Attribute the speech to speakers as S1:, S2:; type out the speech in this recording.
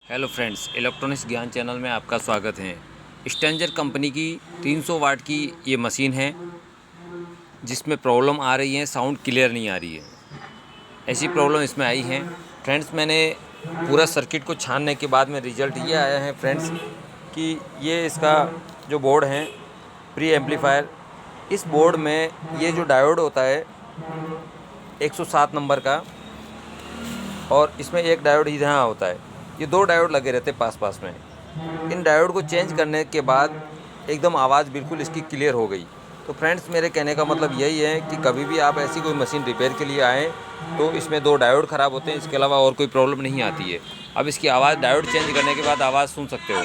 S1: Hello friends, electronics ज्ञान channel में आपका स्वागत है। स्टेंजर कंपनी की 300 वाट की ये मशीन है जिसमें प्रॉब्लम आ रही है, साउंड क्लियर नहीं आ रही है। ऐसी प्रॉब्लम इसमें आई है फ्रेंड्स। मैंने पूरा सर्किट को छानने के बाद में रिज़ल्ट ये आया है फ्रेंड्स कि ये इसका जो बोर्ड है प्री एम्पलीफायर, इस बोर्ड में ये जो डायोड होता है 107 नंबर का, और इसमें एक डायोड यहाँ होता है। ये दो डायोड लगे रहते हैं पास पास में। इन डायोड को चेंज करने के बाद एकदम आवाज़ बिल्कुल इसकी क्लियर हो गई। तो फ्रेंड्स, मेरे कहने का मतलब यही है कि कभी भी आप ऐसी कोई मशीन रिपेयर के लिए आएँ तो इसमें दो डायोड ख़राब होते हैं, इसके अलावा और कोई प्रॉब्लम नहीं आती है। अब इसकी आवाज़ डायोड चेंज करने के बाद आवाज़ सुन सकते हो।